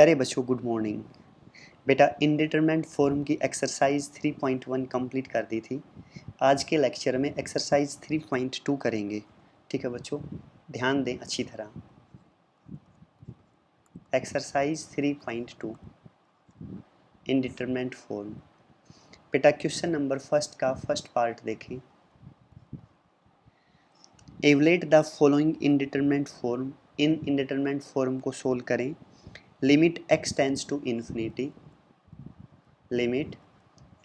अरे बच्चों good morning. बेटा इनडिटरमिनेट फॉर्म की एक्सरसाइज 3.1 कंप्लीट कर दी थी। आज के लेक्चर में एक्सरसाइज 3.2 करेंगे। ठीक है बच्चों, ध्यान दें अच्छी तरह। Exercise 3.2 indeterminate form. बेटा क्वेश्चन नंबर फर्स्ट का फर्स्ट पार्ट देखें। Evaluate the following indeterminate form. इन इनडिटरमिनेट फॉर्म को सोल्व करें। Limit x tends to infinity, limit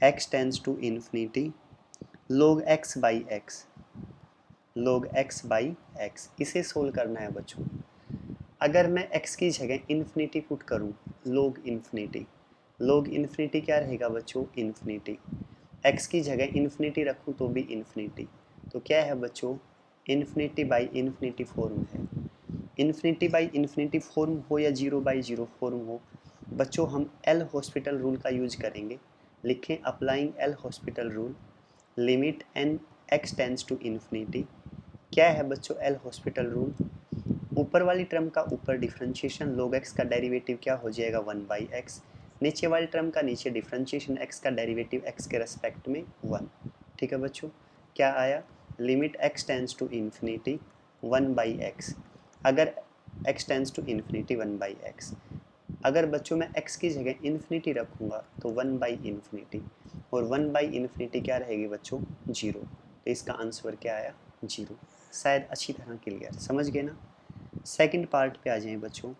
x tends to infinity, log x by x, log x by x, इसे solve करना है बच्चों। अगर मैं x की जगह इन्फिनिटी पुट करूं, log इन्फिनिटी, log इन्फिनिटी क्या रहेगा बच्चों, इन्फिनिटी। x की जगह इन्फिनिटी रखूं तो भी इन्फिनिटी, तो क्या है बच्चों, इन्फिनिटी बाई इन्फिनिटी फॉर्म है। इन्फिनिटी बाई इन्फिनिटी फॉर्म हो या जीरो बाई जीरो फॉर्म हो, बच्चों हम एल हॉस्पिटल रूल का यूज करेंगे। लिखें applying L hospital rule, limit n x tends to infinity. क्या है बच्चों एल हॉस्पिटल रूल, ऊपर वाली टर्म का ऊपर डिफरेंशिएशन log x का डेरिवेटिव क्या हो जाएगा 1 बाई एक्स, नीचे वाली टर्म का नीचे डिफरेंशिएशन x का डेरिवेटिव x के रेस्पेक्ट में 1। ठीक है बच्चों, क्या आया, limit x tends to infinity 1 by x. अगर x tends to infinity 1 by x, अगर बच्चों मैं x की जगह इन्फिनिटी रखूँगा तो 1 बाई इन्फिनिटी, और 1 बाई इन्फिनिटी क्या रहेगी बच्चों, जीरो। तो इसका आंसर क्या आया, जीरो। शायद अच्छी तरह क्लियर समझ गए ना। सेकंड पार्ट पे आ जाएं बच्चों।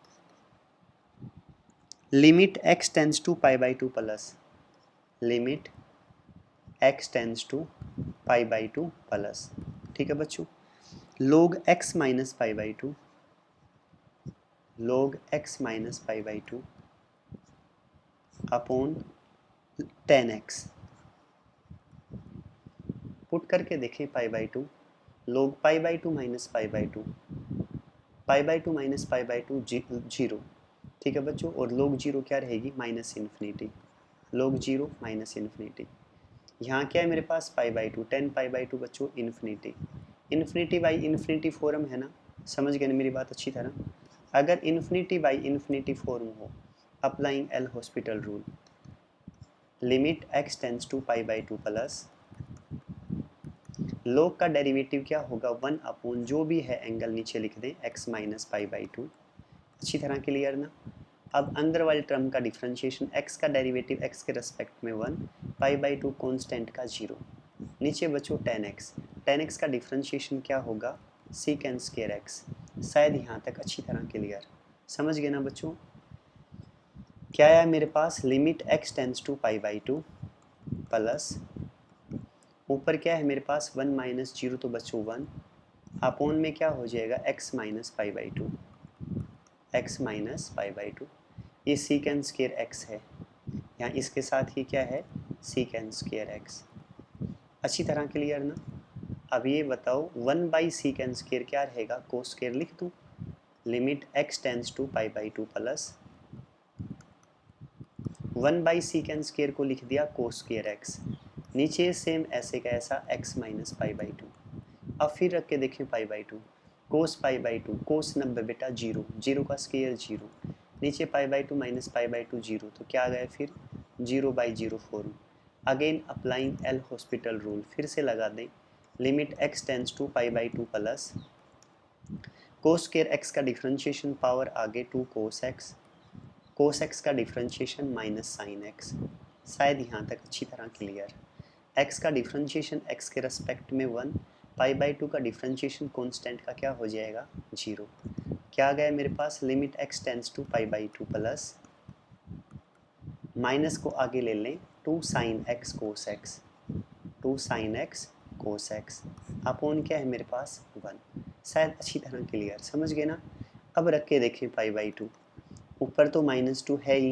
Limit x tends to pi by two plus, limit x tends to pi by two plus. ठीक है बच्चों, log x minus pi by two, log x minus pi by two upon 10x। Put करके देखें pi by two, log pi by two minus pi by two, pi by two minus pi by two zero. ठीक है बच्चों, और log zero क्या रहेगी, minus infinity, log zero minus infinity. यहाँ क्या है मेरे पास pi by two, 10 pi by two बच्चों infinity, infinity by infinity form है ना, समझ गए ना मेरी बात अच्छी तरह। अगर इन्फिनिटी बाई इन्फिनिटी फॉर्म हो, applying L hospital rule, limit x tends to pi by two plus, log का डेरिवेटिव क्या होगा 1 अपॉन जो भी है एंगल नीचे लिख दें x minus pi by to. अच्छी तरह क्लियर ना। अब अंदर वाली टर्म का डिफरेंशिएशन x का डेरिवेटिव x के रेस्पेक्ट में 1, पाई बाई टू कॉन्स्टेंट का 0, नीचे बच्चों 10x, 10x का डिफरेंशिएशन क्या होगा सीकेंड स्क्वायर x। शायद यहाँ तक अच्छी तरह क्लियर समझ गए ना बच्चों। क्या है मेरे पास, limit x tends to pi by two plus, ऊपर क्या है मेरे पास 1 माइनस जीरो तो बच्चों 1, अपॉन में क्या हो जाएगा x minus pi by to, x minus pi by to. ये सीकेंड स्क्वायर x है, यहाँ इसके साथ ही क्या है सीकेंड स्क्वायर x। अच्छी तरह क्लियर ना। अब ये बताओ 1 बाई सीकेंड स्क्वायर क्या रहेगा, कोस स्क्वायर लिख दूँ, limit x tends to pi by two plus 1 by secant square को लिख दिया कोस स्क्वायर x, नीचे सेम ऐसे का ऐसा x minus pi by two. अब फिर रख के देखें pi by two, cos pi by two, cos 90 बेटा जीरो, जीरो का स्क्वायर जीरो, नीचे pi by two minus pi by two zero, तो क्या आ गया फिर zero by zero form. Again applying L hospital rule, फिर से लगा दें, limit x tends to pi by two plus cos square x का डिफरेंशिएशन पावर आगे 2 कोस x, कोस x का डिफरेंशिएशन माइनस साइन x। शायद यहाँ तक अच्छी तरह क्लियर। x का डिफरेंशिएशन x के रेस्पेक्ट में 1, पाई बाई टू का डिफरेंशिएशन कांस्टेंट का क्या हो जाएगा जीरो। क्या आ गया मेरे पास, limit x tends to pi by two plus, minus को आगे ले लें 2 sign x cos x, 2 sign x cos x upon क्या है मेरे पास 1। शायद अच्छी तरह क्लियर समझ गए ना। अब रख के देखें पाई बाई टू, ऊपर तो माइनस टू है ही,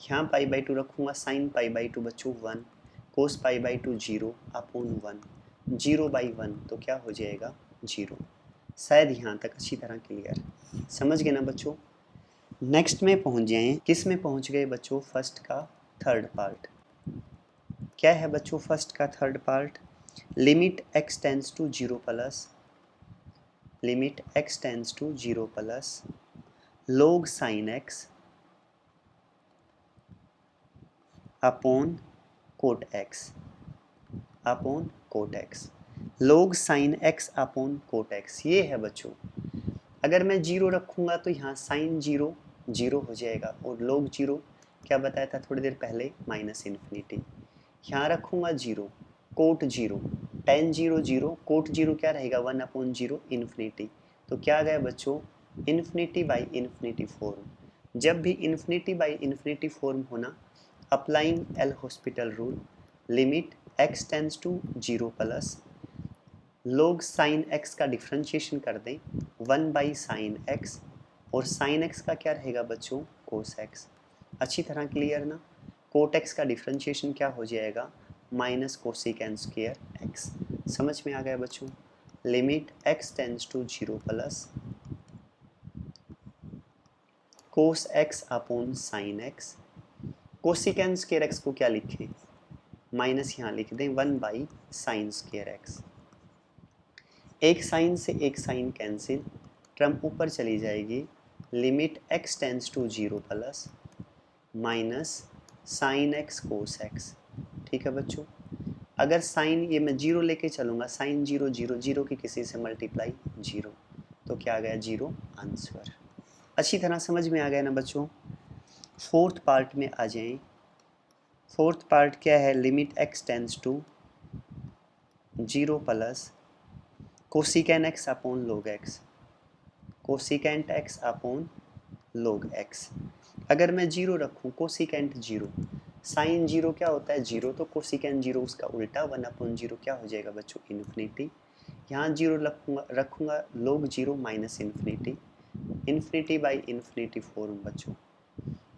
यहाँ पाई बाई टू रखूँगा साइन पाई बाई टू बच्चों 1, cos pi by two zero upon 1, zero by 1 तो क्या हो जाएगा जीरो। शायद यहाँ तक अच्छी तरह क्लियर समझ गए ना बच्चों। नेक्स्ट में पहुँच जाएँ, किस में पहुँच गए बच्चों, फर्स्ट का थर्ड पार्ट। क्या है बच्चों फर्स्ट का third part, limit x tends to zero plus, limit x tends to zero plus log sin x upon cot x upon cot x, log sine x upon cot x, ये है बच्चों। अगर मैं zero रखूँगा तो यहाँ sine zero zero हो जाएगा, और log जीरो क्या बताया था थोड़ी देर पहले, माइनस इन्फिनिटी। यहाँ रखूँगा zero, cot zero, tan zero zero, cot zero क्या रहेगा, वन अपॉन जीरो इन्फिनिटी। तो क्या आ गया बच्चों, इन्फिनिटी बाई इन्फिनिटी फॉर्म। जब भी इन्फिनिटी बाई इन्फिनिटी फॉर्म होना, applying L hospital rule, limit x tends to zero plus log sine x का डिफ्रेंशिएशन कर दें वन बाई साइन एक्स, और साइन एक्स का क्या रहेगा बच्चों, कोस एक्स। अच्छी तरह क्लियर ना। कोट एक्स का डिफ्रेंशिएशन क्या हो जाएगा, माइनस कोसिकेन स्क्वायर एक्स। समझ में आ गया बच्चों। Limit x tends to zero plus cos x upon sine x, cosecant square x को क्या लिखें, माइनस यहाँ लिख दें one by sine square x. एक साइन से एक साइन कैंसिल, टर्म ऊपर चली जाएगी, limit x tends to zero plus minus sine x cos x. ठीक है बच्चों। अगर साइन ये मैं जीरो लेके चलूँगा, साइन जीरो जीरो, जीरो की किसी से मल्टीप्लाई जीरो, तो क्या आ गया, जीरो आंसर। अच्छी तरह समझ में आ गया ना बच्चों। फोर्थ पार्ट में आ जाएं। फोर्थ पार्ट क्या है, limit x tends to zero plus cosecant x upon log x, cosecant x upon log x. अगर मैं जीरो रखूँ, कोसिकेंट जीरो, साइन जीरो क्या होता है, जीरो, तो कोसिकेंट जीरो उसका उल्टा, वन अपॉन जीरो क्या हो जाएगा बच्चों, इन्फिनिटी। यहाँ जीरो रखूँगा log zero minus infinity, infinity by infinity form बच्चों।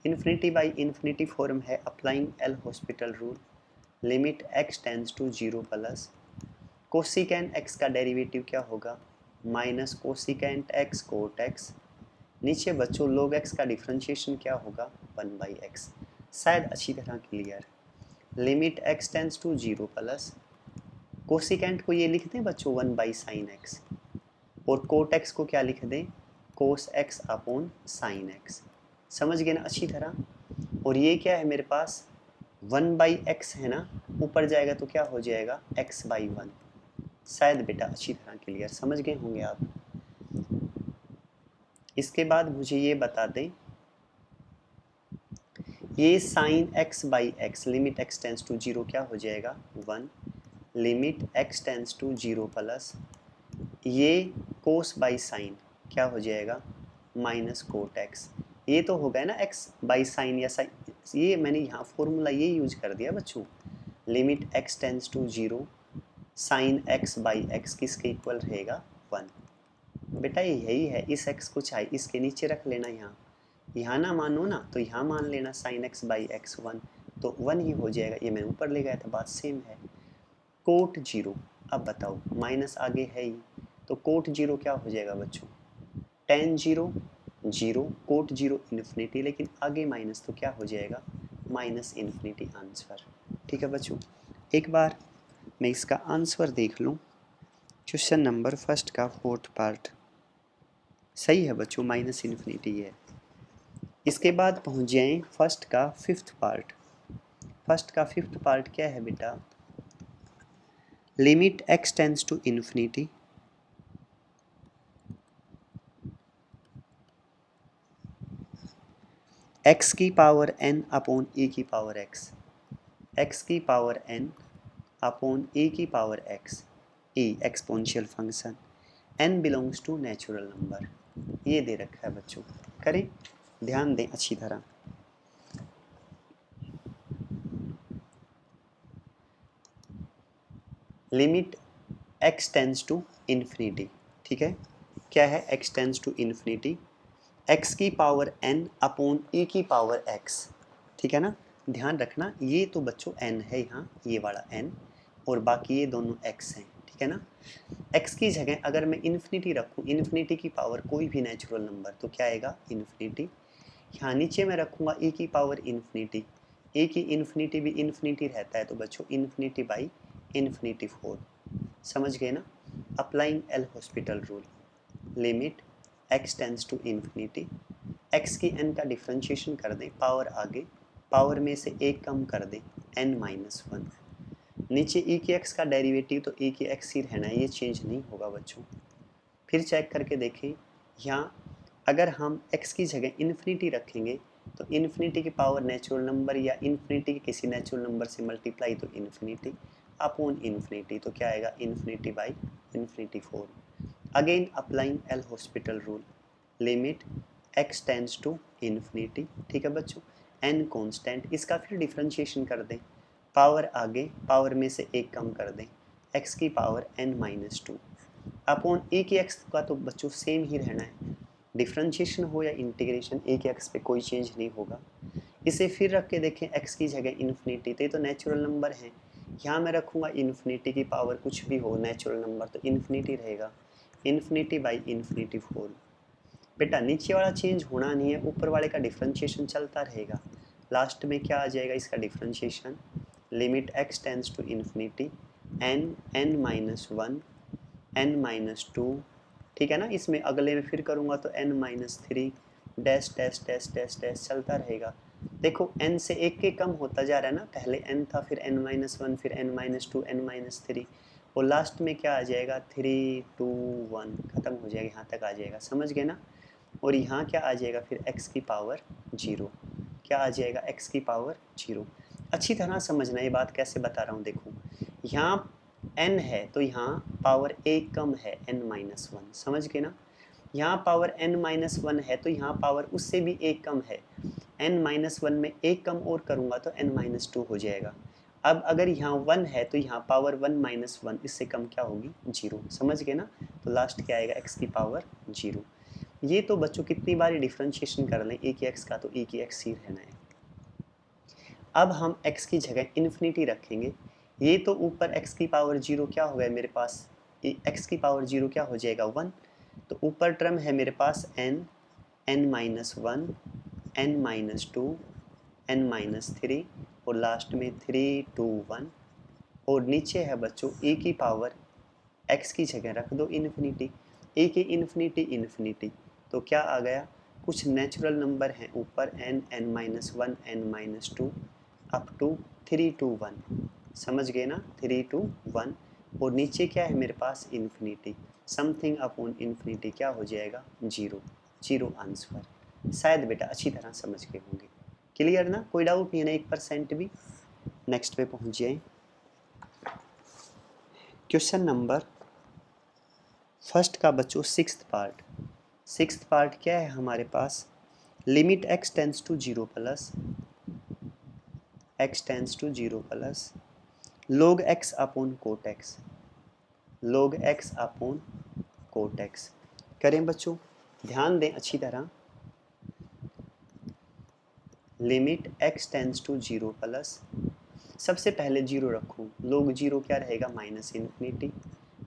इन्फिनिटी बाई इन्फिनिटी फॉर्म है applying L hospital rule, limit x tends to zero plus cosecant x का डेरिवेटिव क्या होगा, minus cosecant x cot x. नीचे बच्चों log x का differentiation क्या होगा, वन बाई एक्स। शायद अच्छी तरह clear. Limit x tends to zero plus cosecant को ये लिख दें बच्चों वन बाई साइन एक्स, और कोट एक्स को क्या लिख दें, cos x upon sine x. समझ गए ना अच्छी तरह। और ये क्या है मेरे पास, वन बाई एक्स है ना, ऊपर जाएगा तो क्या हो जाएगा, एक्स बाई वन। शायद बेटा अच्छी तरह क्लियर समझ गए होंगे आप। इसके बाद मुझे ये बता दें, ये sine x by x, limit x tends to zero क्या हो जाएगा, one, limit x tends to zero plus ये कोस बाई साइन क्या हो जाएगा, माइनस कोट एक्स। ये तो हो गया ना एक्स बाई साइन या साइन, ये मैंने यहाँ फॉर्मूला ये यूज कर दिया बच्चों, limit x tends to zero sine x by x किसके इक्वल रहेगा, वन। बेटा यही है, इस एक्स को चाहे इसके नीचे रख लेना, यहाँ ना मानो ना तो यहाँ मान लेना sign x by x one, तो वन ही हो जाएगा। ये मैंने ऊपर ले गया था, बात सेम है। कोट जीरो, अब बताओ माइनस आगे है ही, तो कोट जीरो क्या हो जाएगा बच्चों, tan zero zero, cot zero infinity, लेकिन आगे माइनस तो क्या हो जाएगा, माइनस इन्फिनिटी आंसर। ठीक है बच्चों। एक बार मैं इसका आंसर देख लूँ। क्वेश्चन नंबर फर्स्ट का फोर्थ पार्ट सही है बच्चों, माइनस इन्फिनिटी है। इसके बाद पहुंच जाएं फर्स्ट का फिफ्थ पार्ट। फर्स्ट का फिफ्थ पार्ट क्या है बेटा, limit x tends to infinity x की पावर एन अपॉन ए की पावर एक्स, एक्स की पावर एन अपॉन ए की power x, a exponential function, n belongs to natural number. ये दे रखा है बच्चों, करें ध्यान दें अच्छी तरह। Limit x tends to infinity, ठीक है, क्या है, x tends to infinity, x की पावर एन अपॉन ए की पावर एक्स, ठीक है ना। ध्यान रखना ये तो बच्चों एन है यहाँ, ये वाला एन, और बाकी ये दोनों एक्स हैं, ठीक है ना। एक्स की जगह अगर मैं इन्फिनिटी रखूँ, इन्फिनिटी की पावर कोई भी नेचुरल नंबर, तो क्या आएगा, इन्फिनिटी। यहाँ नीचे मैं रखूँगा ए की पावर इन्फिनिटी, ए की इन्फिनिटी भी इन्फिनिटी रहता है, तो बच्चों इन्फिनिटी बाई इन्फिनिटी फोर। समझ गए ना। Applying L hospital rule, limit x tends to infinity, x की एन का डिफ्रेंशिएशन कर दें, पावर आगे पावर में से एक कम कर दें n-1। नीचे e के x का डेरिवेटिव तो e के x ही रहना है, ये चेंज नहीं होगा बच्चों। फिर चेक करके देखें, यहाँ अगर हम x की जगह इन्फिनिटी रखेंगे तो इन्फिनिटी की पावर नेचुरल नंबर या इन्फिनिटी के किसी नेचुरल नंबर से मल्टीप्लाई तो इन्फिनिटी अपॉन इन्फिनिटी, तो क्या आएगा infinity by infinity 4। Again applying L hospital rule, limit x tends to infinity, ठीक है बच्चों, n कांस्टेंट, इसका फिर डिफरेंशिएशन कर दें, पावर आगे पावर में से एक कम कर दें, x की पावर n-2 अपॉन e के x का तो बच्चों सेम ही रहना है, डिफरेंशिएशन हो या इंटीग्रेशन e के x पे कोई चेंज नहीं होगा। इसे फिर रख के देखें, x की जगह इन्फिनिटी, तो नेचुरल नंबर है, यहाँ मैं रखूँगा इन्फिनिटी की पावर कुछ भी हो नेचुरल नंबर तो इन्फिनिटी रहेगा, इन्फिनिटी बाई इन्फिनिटी 4। बेटा नीचे वाला चेंज होना नहीं है, ऊपर वाले का डिफरेंशिएशन चलता रहेगा। लास्ट में क्या आ जाएगा इसका differentiation, limit x tends to infinity n-1 n-2, ठीक है ना। इसमें अगले में फिर करूँगा तो n-3 dash dash dash dash dash चलता रहेगा। देखो n से एक के कम होता जा रहा है ना, पहले n था, फिर n-1, फिर n-2, n-3 और लास्ट में क्या आ जाएगा 3 2 1 खत्म हो जाएगा, यहाँ तक आ जाएगा, समझ गए ना। और यहाँ क्या आ जाएगा फिर x की पावर 0, क्या आ जाएगा x की पावर 0। अच्छी तरह समझना, ये बात कैसे बता रहा हूँ, देखो यहाँ n है तो यहाँ पावर एक कम है n-1, समझ गए ना। यहाँ पावर n-1 है तो यहाँ पावर उससे भी एक कम है, n-1 में एक कम और करूँगा तो n-2 हो जाएगा। अब अगर यहाँ 1 है तो यहाँ पावर 1-1 इससे कम क्या होगी 0, समझ गए ना। तो लास्ट क्या आएगा x की पावर 0। ये तो बच्चों कितनी बार डिफरेंशिएशन कर लें e के x का तो e के x ही रहना है। अब हम x की जगह इन्फिनिटी रखेंगे, ये तो ऊपर x की पावर 0 क्या हो गया मेरे पास, x की पावर 0 क्या हो जाएगा 1, तो ऊपर टर्म है मेरे पास n n-1 n-2 n-3 और लास्ट में 3 2 1 और नीचे है बच्चों e की पावर x की जगह रख दो इन्फिनिटी, e की इन्फिनिटी इन्फिनिटी, तो क्या आ गया, कुछ नेचुरल नंबर हैं ऊपर n n-1 n-2 up to 3 2 1, समझ गए ना 3 2 1 और नीचे क्या है मेरे पास इन्फिनिटी, समथिंग अपॉन इन्फिनिटी क्या हो जाएगा 0, 0 आंसर। शायद बेटा अच्छी तरह समझ गए होंगे, क्लियर ना, कोई डाउट नहीं है ना 1% भी। नेक्स्ट पे पहुंच जाए, क्वेश्चन नंबर फर्स्ट का बच्चों सिक्स्थ पार्ट क्या है हमारे पास, limit x tends to 0 plus x tends to 0 plus log x upon cot x, log x upon cot x करें बच्चों, ध्यान दें अच्छी तरह, limit x tends to 0 plus, सबसे पहले 0 रखूँ, log 0 क्या रहेगा minus infinity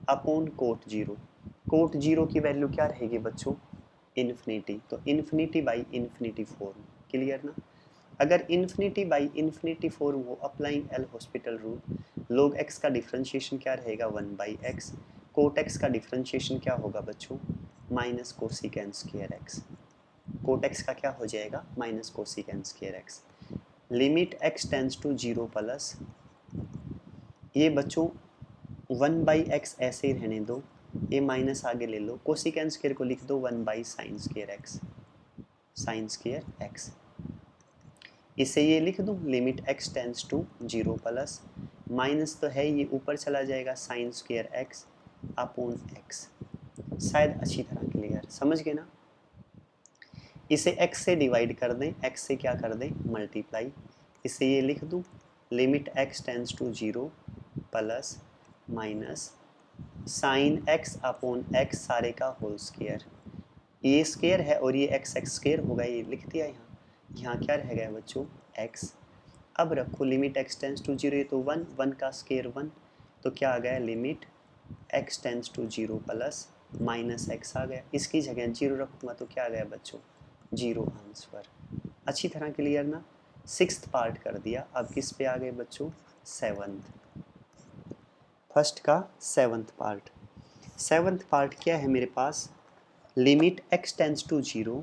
upon cot 0, cot 0 की वैल्यू क्या रहेगी बच्चों इन्फिनिटी, तो infinity by infinity form, clear ना। अगर इन्फिनिटी बाई इन्फिनिटी फॉर्म हो, applying L hospital rule, log x का डिफरेंशिएशन क्या रहेगा 1/x, कोट x का डिफरेंशिएशन क्या होगा बच्चों minus cosecant square x, cot x का क्या हो जाएगा minus cosecant square x, limit x tends to 0 plus, ये बच्चों 1/x ऐसे ही रहने दो, ये माइनस आगे ले लो, कोसिकेन स्क्वायर को लिख दो 1/sin square x, sine square x, इसे ये लिख दूँ limit x tends to 0 plus, minus तो है ये ऊपर चला जाएगा sine square x upon x, शायद अच्छी तरह क्लियर समझ गए ना। इसे x से डिवाइड कर दें, x से क्या कर दें मल्टीप्लाई, इसे ये लिख दूँ limit x tends to 0 plus minus sine x upon x सारे का होल स्क्वायर, ये स्क्वायर है और ये x स्क्वायर होगा, ये लिख दिया यहाँ क्या रह गया बच्चों x। अब रखो लिमिट x टेंड्स टू 0, तो 1 का स्क्वायर 1, तो क्या आ गया limit x tends to 0 plus minus x आ गया, इसकी जगह 0 रखूँगा तो क्या आ गया बच्चों 0 आंसर। अच्छी तरह क्लियर ना, सिक्स्थ पार्ट कर दिया, अब किस पे आ गए बच्चों सेवंथ, फर्स्ट का सेवंथ पार्ट क्या है मेरे पास, limit x tends to 0,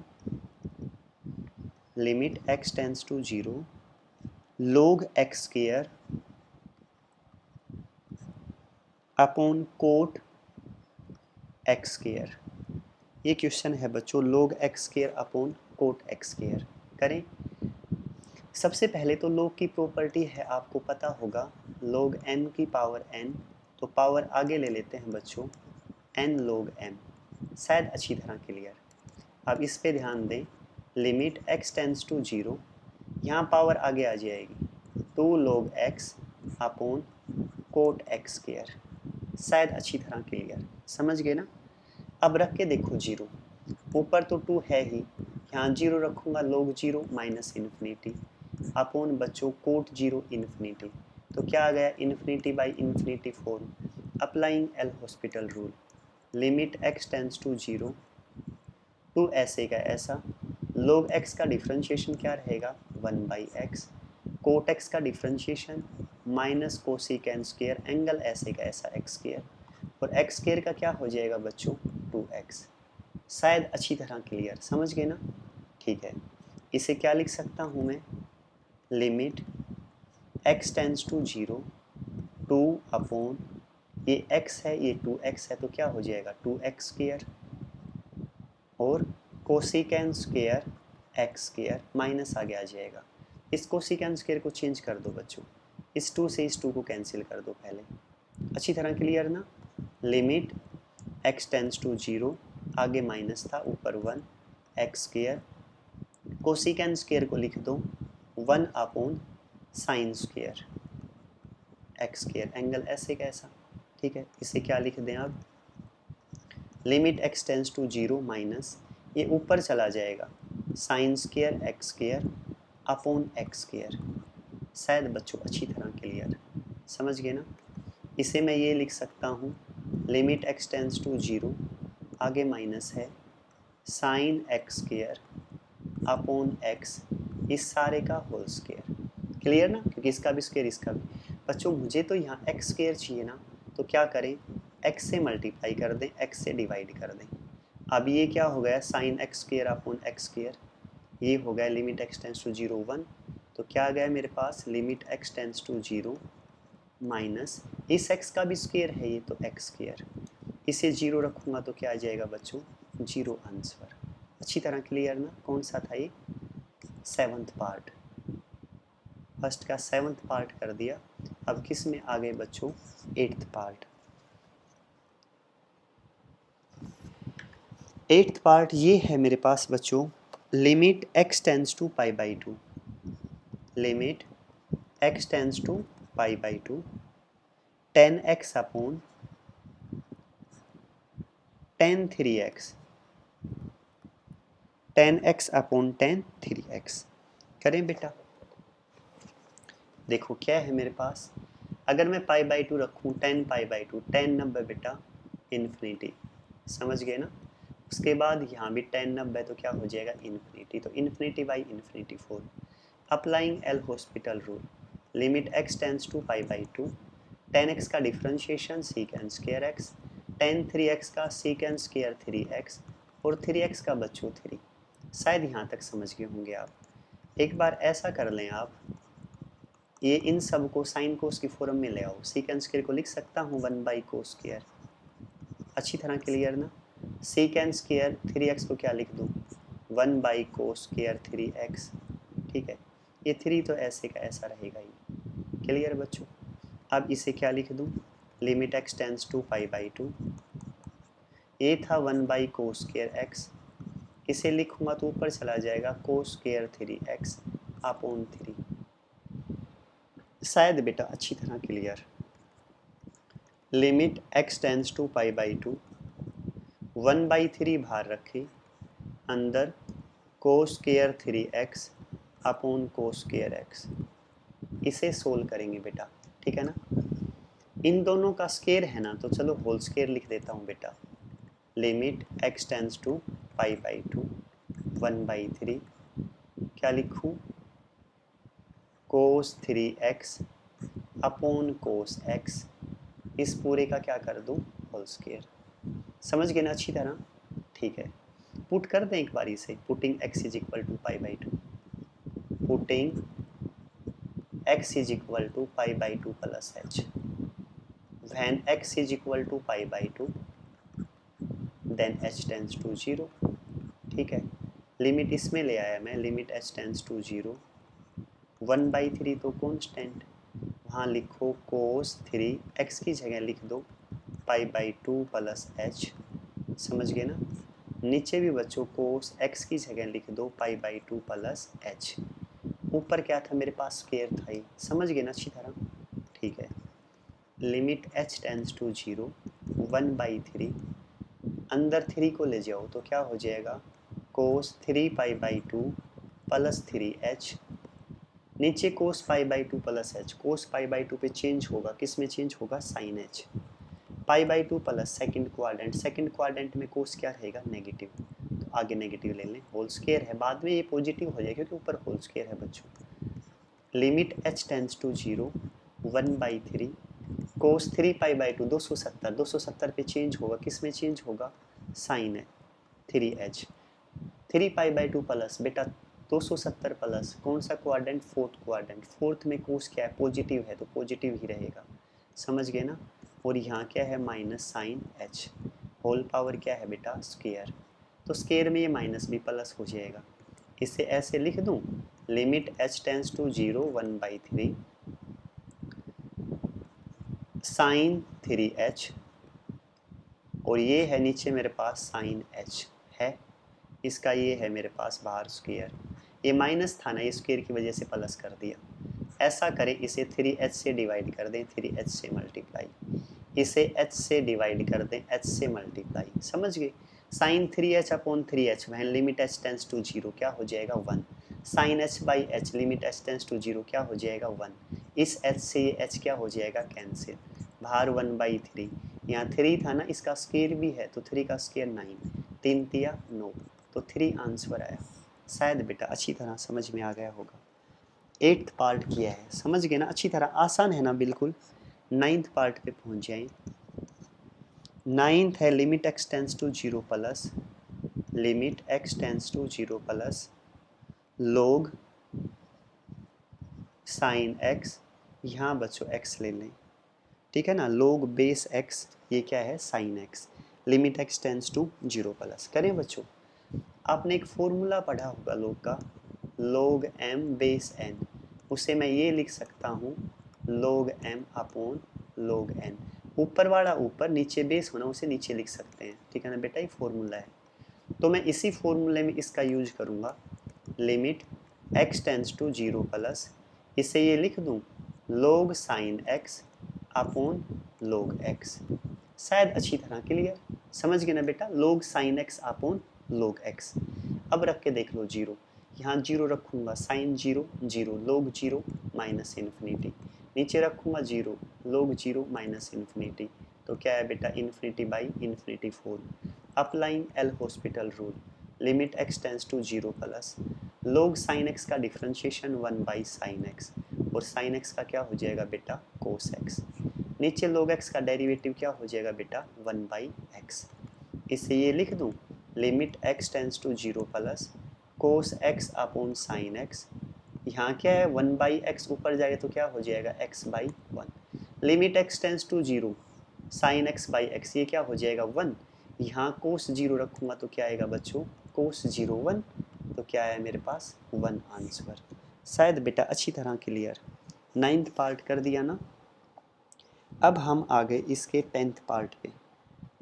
limit x tends to 0 log x square upon cot x square. ये क्वेश्चन है बच्चों, log x square upon cot x square करें। सबसे पहले तो log की प्रॉपर्टी है, आपको पता होगा, log n की पावर n, तो पावर आगे ले लेते हैं बच्चों, n log m, शायद अच्छी तरह क्लियर। अब इस पे ध्यान दें, लिमिट x टेंस टू 0, यहाँ पावर आगे आ जाएगी 2 log x upon cot x square, शायद अच्छी तरह क्लियर, समझ गए ना। अब रख के देखो 0, ऊपर तो 2 है ही, यहाँ 0 रखूँगा, log 0 माइनस इन्फिनिटी अपॉन बच्चों कोट 0 इन्फिनिटी, तो क्या आ गया, infinity by infinity form, applying L hospital rule, limit x tends to 0 two ऐसे का ऐसा, log x का डिफ्रेंशिएशन क्या रहेगा 1 बाई एक्स, कोट x का differentiation minus cosecant square angle ऐसे का ऐसा x स्क्वायर, और x स्क्वायर का क्या हो जाएगा बच्चों 2x, शायद अच्छी तरह क्लियर, समझ गए ना। ठीक है, इसे क्या लिख सकता हूँ मैं, limit x tends to 0 2 upon, ये x है ये 2x है, तो क्या हो जाएगा 2x स्क्वायर, और cosecant square x square minus आगे आ जाएगा, इस कोसिकेंट स्क्वायर को चेंज कर दो बच्चों, इस 2 से इस 2 को कैंसिल कर दो पहले, अच्छी तरह क्लियर ना। लिमिट x टेंस टू 0, आगे माइनस था ऊपर 1 एक्स स्क्वायर, कोसिकेंट स्क्वायर को लिख दो 1 upon sine square x square angle ऐसे कैसा, ठीक है, इसे क्या लिख दें अब, limit x tends to 0 minus, ये ऊपर चला जाएगा sine square x square upon x square, शायद बच्चों अच्छी तरह क्लियर, समझ गए ना। इसे मैं ये लिख सकता हूँ, लिमिट x टेंस टू 0, आगे माइनस है sine x square upon x, इस सारे का होल स्क्वायर, क्लियर ना, क्योंकि इसका भी स्क्वायर इसका भी। बच्चों मुझे तो यहाँ एक्स स्क्वायर चाहिए ना, तो क्या करें, एक्स से मल्टीप्लाई कर दें, एक्स से डिवाइड कर दें। अब ये क्या हो गया, sine x square upon x square, ये हो गया लिमिट x टेंस टू 0 1, तो क्या आ गया मेरे पास, limit x tends to 0 minus, इस x का भी स्क्वायर है ये, तो x स्क्वायर, इसे 0 रखूँगा तो क्या आ जाएगा बच्चों 0 आंसर, अच्छी तरह क्लियर ना। कौन सा था ये, 7th पार्ट, फर्स्ट का 7th पार्ट कर दिया। अब किस में आ गए बच्चों, 8th पार्ट। 8th पार्ट ये है मेरे पास बच्चों, limit x tends to pi by 2, limit x tends to pi by 2, 10x upon tan 3x, 10x upon tan 3x करें बेटा। देखो क्या है मेरे पास, अगर मैं पाई बाई 2 रखूँ, 10 पाई बाई 2, 10 90 बेटा इन्फिनिटी, समझ गए ना। उसके बाद यहाँ भी 10 90, तो क्या हो जाएगा इन्फिनिटी, तो infinity by infinity 4, applying L hospital rule, limit x tends to pi by 2, 10x का differentiation secant square x, tan 3x का सीकेंट स्क्वायर 3x, और 3x का बच्चों 3, शायद यहाँ तक समझ गए होंगे आप। एक बार ऐसा कर लें आप, ये इन सब को साइन कोस की फॉर्म में ले आओ, सीकेंट स्क्वायर को लिख सकता हूँ 1 बाई कोस स्क्वायर, अच्छी तरह क्लियर ना। सीकेंट स्क्वायर 3x को क्या लिख दूँ, 1 बाई कोस स्क्वायर 3x, ठीक है, ये 3 तो ऐसे का ऐसा रहेगा ही, क्लियर बच्चों। अब इसे क्या लिख दूँ, limit x tends to pi by 2, ये था 1 बाई कोस स्क्वायर x, इसे लिखूँगा तो ऊपर चला जाएगा कोस स्क्वायर 3x अपॉन 3, शायद बेटा अच्छी तरह clear. Limit x tends to pi by 2, 1 by 3 बाहर रखें, अंदर cos square 3x upon cos square x, इसे सोल्व करेंगे बेटा, ठीक है ना। इन दोनों का स्क्वायर है ना, तो चलो होल स्क्वायर लिख देता हूँ बेटा, limit x tends to pi by 2, 1 by 3, क्या लिखूँ, कोस 3x अपॉन कोस x, इस पूरे का क्या कर दूँ होल स्क्वायर, समझ गए ना अच्छी तरह। ठीक है, पुट कर दें एक बार इसे, putting x is equal to pi by 2, पुटिंग x is equal to pi by 2 plus h. When x is equal to pi by 2 then h tends to 0. ठीक है, लिमिट इसमें ले आया मैं, लिमिट h टेंस टू 0, 1/3 तो constant, वहाँ लिखो कोस 3, x की जगह लिख दो पाई बाई 2 प्लस h, समझ गए ना। नीचे भी बच्चों कोस x की जगह लिख दो पाई बाई 2 प्लस h। ऊपर क्या था मेरे पास, स्क्वायर था ही, समझ गए ना अच्छी तरह। ठीक है, लिमिट h टेंस टू 0, 1/3, अंदर 3 को ले जाओ तो क्या हो जाएगा, कोस 3 पाई बाई 2 प्लस 3h, नीचे cos pi by 2 plus h, cos pi by 2 पे चेंज होगा, किस में चेंज होगा, sine h, pi by 2 plus second quadrant में कोस क्या रहेगा, नेगेटिव, तो आगे नेगेटिव ले लें, होल स्क्वायर है, बाद में ये पॉजिटिव हो जाएगा क्योंकि ऊपर होल स्क्वायर है बच्चों। Limit h tends to 0, 1/3, cos 3 pi by 2 270 पे चेंज होगा, किस में चेंज होगा, साइन है 3h, 3 पाई बाई 2 प्लस बेटा 270 प्लस कौन सा क्वाड्रेंट, फोर्थ में कोस क्या है, पॉजिटिव है तो पॉजिटिव ही रहेगा, समझ गए ना। और यहाँ क्या है, minus sine h, whole power क्या है बेटा, स्क्वायर, तो स्क्वायर में ये माइनस भी प्लस हो जाएगा, इसे ऐसे लिख दूँ, limit h tends to 0, 1/3 sine 3h, और ये है नीचे मेरे पास साइन h है, इसका ये है मेरे पास बाहर स्क्वायर, ये माइनस था ना, ये स्क्वायर की वजह से प्लस कर दिया। ऐसा करें, इसे 3h से डिवाइड कर दें, 3h से मल्टीप्लाई, इसे h से डिवाइड कर दें, h से मल्टीप्लाई, समझ गए। साइन 3h अपॉन 3h, वह लिमिट h टेंस टू 0 क्या हो जाएगा, 1, sine h by h, limit h tends to 0 क्या हो जाएगा, 1, इस h से ये h क्या हो जाएगा, कैंसिल, बाहर 1/3, यहाँ 3 था ना, इसका स्क्वायर भी है तो 3 का स्क्वायर 9, 3 तिया 9, तो 3 आंसर आया। शायद बेटा अच्छी तरह समझ में आ गया होगा। 8th पार्ट किया है, समझ गए ना अच्छी तरह, आसान है ना बिल्कुल। 9th पार्ट पे पहुंच जाए। 9th है limit x tends to 0 plus, limit x tends to 0 plus log sine x, यहाँ बच्चों x ले लें, ठीक है ना, log बेस x, ये क्या है, sine x, limit x tends to 0 plus. करें बच्चों, आपने एक फॉर्मूला पढ़ा होगा log का, log m बेस n, उसे मैं ये लिख सकता हूँ log m upon log n, ऊपर वाला ऊपर, नीचे बेस होना उसे नीचे लिख सकते हैं, ठीक है ना बेटा, ये फॉर्मूला है। तो मैं इसी फॉर्मूले में इसका यूज करूँगा, limit x tends to 0 plus, इसे ये लिख दूँ log sine x upon log x, शायद अच्छी तरह क्लियर, समझ गए ना बेटा, log sine x upon log x। अब रख के देख लो 0, यहाँ 0 रखूँगा, साइन 0 0, log 0 माइनस इन्फिनिटी, नीचे रखूँगा 0, log 0 माइनस इन्फिनिटी, तो क्या है बेटा, infinity by infinity form. Applying L hospital rule, limit x tends to 0 plus log sine x का डिफ्रेंशिएशन 1/sin x, और sin x का क्या हो जाएगा बेटा, cos x, नीचे log x का डेरिवेटिव क्या हो जाएगा बेटा, 1/x, इसे ये लिख दूँ, limit x tends to 0 plus cos x upon sine x, यहाँ क्या है 1/x, ऊपर जाएगा तो क्या हो जाएगा, x/1, limit x tends to 0 sine x/x, ये क्या हो जाएगा 1, यहाँ cos 0 रखूँगा तो क्या आएगा बच्चों, cos 0 1, तो क्या है मेरे पास 1 आंसर। शायद बेटा अच्छी तरह क्लियर, 9th पार्ट कर दिया ना। अब हम आ गए इसके 10th पार्ट पे।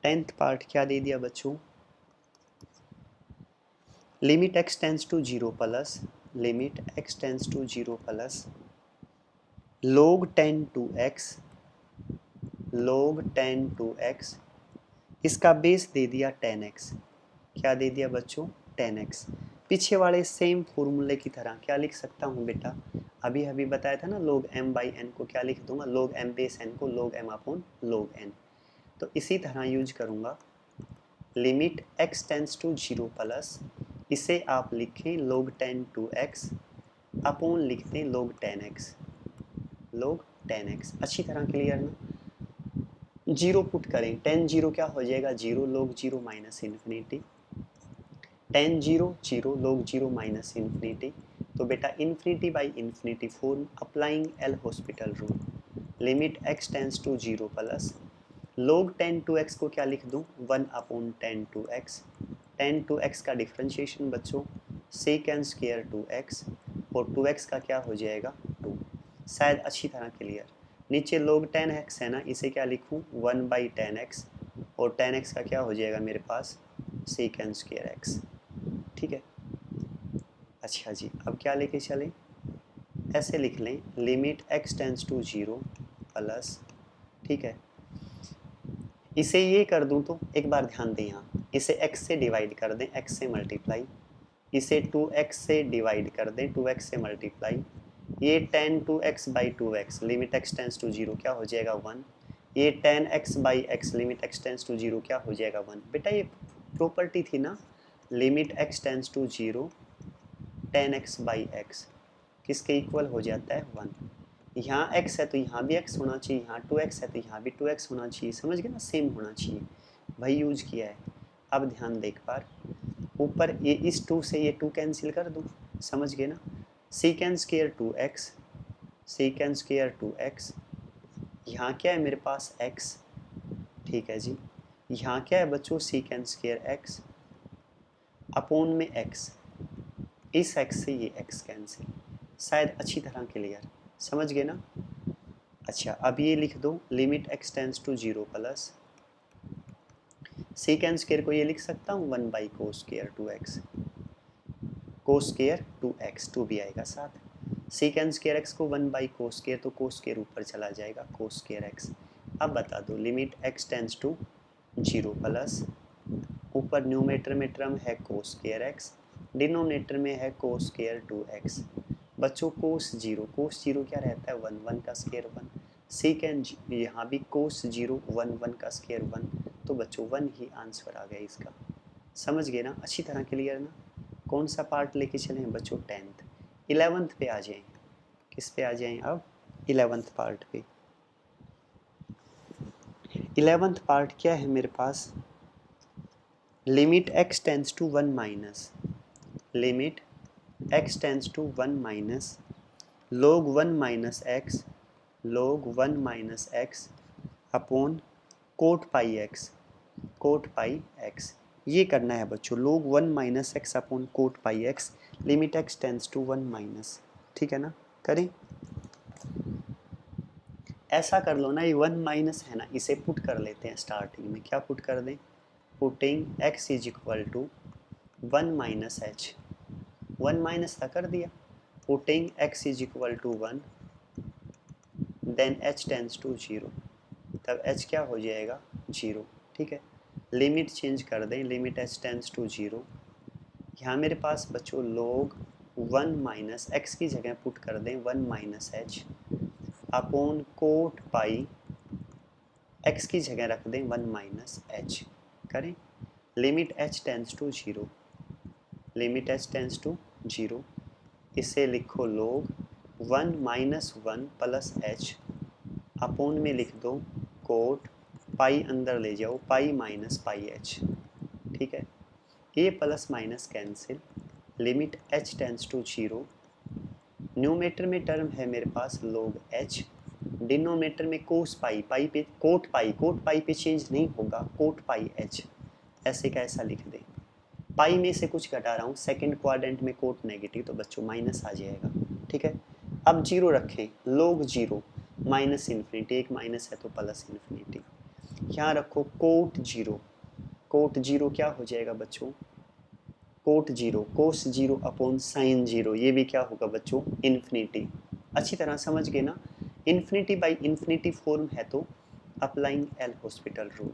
10th पार्ट क्या दे दिया बच्चों, limit x tends to 0 plus, limit x tends to 0 plus log 10 to x, log 10 to x, इसका बेस दे दिया 10x, क्या दे दिया बच्चों, 10x। पीछे वाले सेम फॉर्मूले की तरह क्या लिख सकता हूँ बेटा, अभी अभी बताया था ना, log m बाई n को क्या लिख दूंगा, log m बेस n को log m upon log n, तो इसी तरह यूज करूँगा, limit x tends to 0 plus, इसे आप लिखें log 10 to x अपॉन लिखते हैं log 10x, log 10x, अच्छी तरह क्लियर ना। 0 पुट करें, 10 0 क्या हो जाएगा 0, log 0 minus infinity, 10 0 0, log 0 minus infinity, तो बेटा infinity by infinity form applying L hospital rule, limit x tends to 0 plus log 10 two x को क्या लिख दूँ 1/10 टू x, 10 टू x का डिफ्रेंशिएशन बच्चों सेकेंड स्क्वायर टू x और 2x का क्या हो जाएगा 2। शायद अच्छी तरह क्लियर। नीचे log 10x है ना, इसे क्या लिखूँ 1/10x और 10x का क्या हो जाएगा मेरे पास सेकेंड स्क्वायर x। ठीक है। अच्छा जी, अब क्या लेके चलें, ऐसे लिख लें limit x tends to 0 plus, ठीक है, इसे ये कर दूं तो एक बार ध्यान दें यहाँ, इसे x से डिवाइड कर दें, x से मल्टीप्लाई, इसे 2x से डिवाइड कर दें, 2x से मल्टीप्लाई, ये 10 2x by 2x limit x tends to 0 क्या हो जाएगा 1, ये 10x by x limit x tends to 0 क्या हो जाएगा 1। बेटा ये प्रॉपर्टी थी ना, limit x tends to 0 10x by x किसके इक्वल हो जाता है 1। यहाँ x है तो यहाँ भी x होना चाहिए, यहाँ 2x है तो यहाँ भी 2x होना चाहिए, समझ गए ना, सेम होना चाहिए, वही यूज किया है। अब ध्यान देख पार, ऊपर ये इस 2 से ये 2 कैंसिल कर दूँ, समझ गए ना, second square 2x, second square 2x, यहाँ क्या है मेरे पास x, ठीक है जी, यहाँ क्या है बच्चों सेकेंड स्क्वायर x अपॉन में x, इस x से ये x कैंसिल, शायद अच्छी तरह क्लियर, समझ गए ना। अच्छा अब ये लिख दो limit x tends to 0 plus second square को ये लिख सकता हूँ 1 by cos square 2x, cos square 2x 2 भी आएगा साथ, सेकेंड स्क्वायर x को 1 बाई कोस स्क्वायर तो कोस स्क्वायर ऊपर चला जाएगा कोस स्क्वायर x। अब बता दो limit x tends to 0 plus ऊपर न्यूमरेटर में टर्म है कोस स्क्वायर x, डिनोमिनेटर में है कोस स्क्वायर 2x। बच्चों कोस 0 क्या रहता है 1 1 का स्क्वायर 1, सेकेंड यहाँ भी कोस 0 1 1 का स्क्वायर 1, तो बच्चों 1 ही आंसर आ गया इसका, समझ गए ना, अच्छी तरह क्लियर ना। कौन सा पार्ट लेके चले हैं बच्चों 10th, 11th पे आ जाएं, किस पे आ जाएं अब 11th पार्ट पे। 11th पार्ट क्या है मेरे पास, limit x tends to 1 minus, limit x tends to 1 minus log 1 minus x, log 1 minus x upon cot pi x, cot pi x, ये करना है बच्चों log 1 minus x upon cot pi x limit x tends to 1 minus, ठीक है ना, करें ऐसा कर लो ना, ये 1 माइनस है ना, इसे पुट कर लेते हैं स्टार्टिंग में, क्या पुट कर दें, putting x is equal to 1 minus h, 1 minus था कर दिया, putting x is equal to 1 then h tends to 0, तब h क्या हो जाएगा 0, ठीक है, लिमिट चेंज कर दें, लिमिट h टेंस टू 0, यहाँ मेरे पास बच्चों log 1 माइनस x की जगह पुट कर दें 1 minus h upon cot pi x की जगह रख दें 1 माइनस h, करें limit h tends to 0, limit h tends to 0, इसे लिखो log 1 minus 1 plus h upon में लिख दो कोट पाई अंदर ले जाओ पाई माइनस पाई h, ठीक है, ये plus minus cancel, limit h tends to 0, numerator में टर्म है मेरे पास log h, डिनोमीटर में कोस पाई, पाई पे कोट पाई पे चेंज नहीं होगा, कोट पाई h, ऐसे का ऐसा लिख दें, पाई में से कुछ घटा रहा हूँ, सेकंड क्वाड्रेंट में कोट नेगेटिव तो बच्चों माइनस आ जाएगा, ठीक है। अब 0 रखें, log 0 माइनस इन्फिनिटी, एक माइनस है तो प्लस इन्फिनिटी, यहाँ रखो कोट 0, कोट 0 क्या हो जाएगा बच्चों, कोट 0 कोस 0 अपॉन साइन 0, ये भी क्या होगा बच्चों इन्फिनिटी, अच्छी तरह समझ गए ना, इन्फिनिटी बाई इन्फिनिटी फॉर्म है तो applying L hospital rule,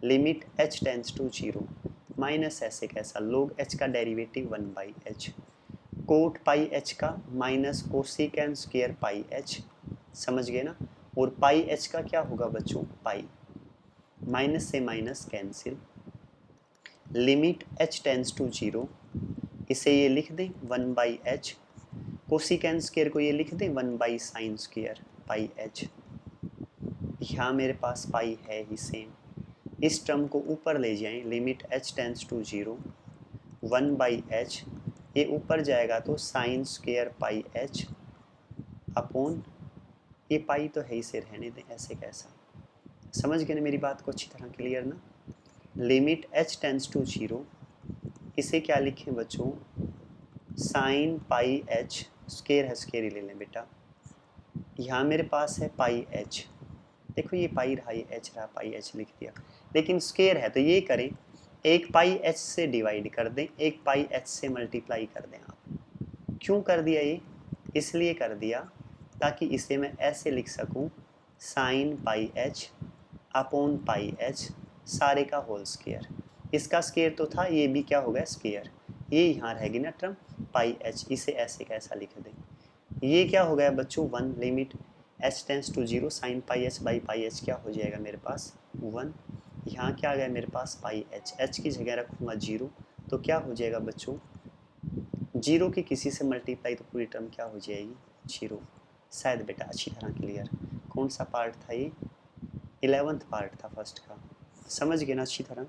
limit h tends to 0 minus ऐसे कैसा log h का derivative 1 by h, cot pi h का minus cosecant square pi h, समझ गए ना, और पाई h का क्या होगा बच्चों पाई, माइनस से minus cancel, limit h tends to 0, इसे ये लिख दें 1 बाई h, कोसिकेंड स्क्वायर को ये लिख दें 1 by sine square pi h, यहाँ मेरे पास पाई है ही सेम, इस टर्म को ऊपर ले जाएं, limit h tends to 0 1 by h ये ऊपर जाएगा तो sine square pi h upon, ये पाई तो है ही से रहने दें, ऐसे कैसा, समझ गए ना मेरी बात को अच्छी तरह क्लियर ना। लिमिट h टेंस टू 0, इसे क्या लिखें बच्चों, साइन पाई एच, स्क्वायर है स्क्वायर ही ले लें बेटा। यहाँ मेरे पास है पाई एच, देखो ये पाई रहा, ये एच रहा, पाई एच लिख दिया, लेकिन स्क्वायर है तो ये करें, एक पाई एच से डिवाइड कर दें, एक पाई एच से मल्टीप्लाई कर दें। आप क्यों कर दिया ये, इसलिए कर दिया ताकि इसे मैं ऐसे लिख सकूं, sign pi h upon pi H सारे का होल स्क्वायर। इसका स्क्वायर तो था, ये भी क्या हो गया स्क्वायर, ये यहाँ रहेगी ना टर्म पाई एच, इसे ऐसे कैसा लिख दें, ये क्या हो गया बच्चों 1, limit h tends to 0 sine pi h by pi h क्या हो जाएगा मेरे पास 1, यहाँ क्या आ गया मेरे पास पाई एच, एच की जगह रखूँगा 0 तो क्या हो जाएगा बच्चों, 0 की किसी से मल्टीप्लाई तो पूरी टर्म क्या हो जाएगी 0। शायद बेटा अच्छी तरह क्लियर, कौन सा पार्ट था ये, 11th पार्ट था फर्स्ट का, समझ गए ना अच्छी तरह।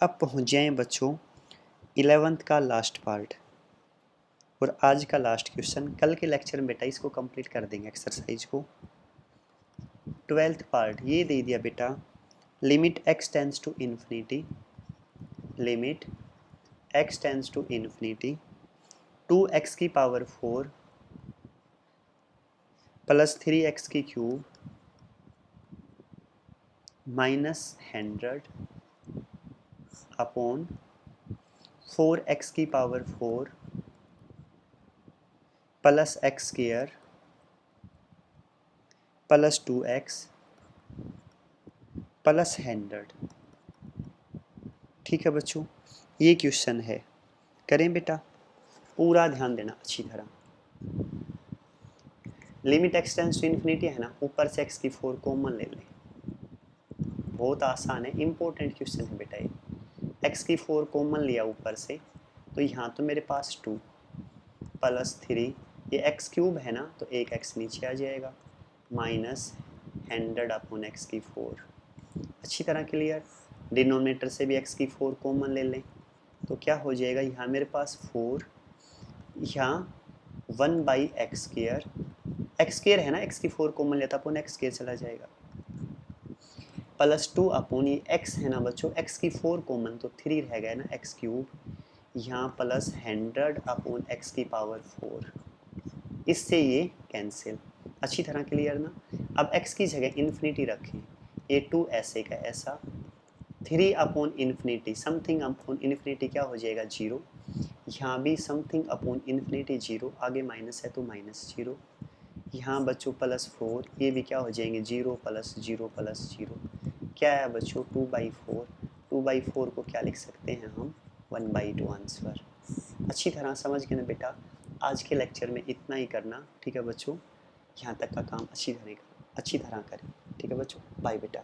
अब पहुँच जाएँ बच्चों 11th का लास्ट पार्ट और आज का लास्ट क्वेश्चन, कल के लेक्चर में बेटा इसको कंप्लीट कर देंगे एक्सरसाइज को। 12th पार्ट ये दे दिया बेटा, limit x tends to infinity, limit x tends to infinity 2x की पावर 4 प्लस 3x की क्यूब माइनस 100 अपॉन 4x की power 4 plus x square plus 2x plus 100। ठीक है बच्चों, ये क्वेश्चन है, करें बेटा, पूरा ध्यान देना अच्छी तरह। Limit x tends to infinity है ना, ऊपर से x की 4 कॉमन ले लें, बहुत आसान है, इंपॉर्टेंट क्वेश्चन है बेटा ये। x की 4 कॉमन लिया ऊपर से, तो यहाँ तो मेरे पास 2 प्लस 3, ये x क्यूब है ना तो एक x नीचे आ जाएगा, माइनस 100 अपॉन एक्स की 4। अच्छी तरह क्लियर, डिनोमिनेटर से भी x की 4 कॉमन ले लें तो क्या हो जाएगा, यहाँ मेरे पास 4, यहाँ 1 by x square, x square है ना, x की 4 कॉमन लेता अपॉन एक्स स्क्वायर चला जाएगा, प्लस 2 अपॉन ये x है ना बच्चों, x की 4 कॉमन तो 3 रह गया ना एक्स क्यूब, यहाँ प्लस 100 अपॉन एक्स की पावर 4, इससे ये कैंसिल। अच्छी तरह क्लियर ना। अब x की जगह इन्फिनिटी रखें, ये 2 ऐसे का ऐसा, 3 upon infinity, something upon infinity क्या हो जाएगा 0, यहाँ भी समथिंग अपॉन इन्फिनिटी 0, आगे माइनस है तो माइनस 0, यहाँ बच्चों प्लस 4, ये भी क्या हो जाएंगे 0 प्लस 0 प्लस 0, क्या है बच्चों 2/4, 2/4 को क्या लिख सकते हैं हम 1/2 आंसर। अच्छी तरह समझ गए ना बेटा, आज के लेक्चर में इतना ही करना, ठीक है बच्चों, यहाँ तक का काम अच्छी तरह करें, ठीक है बच्चों, बाय बेटा।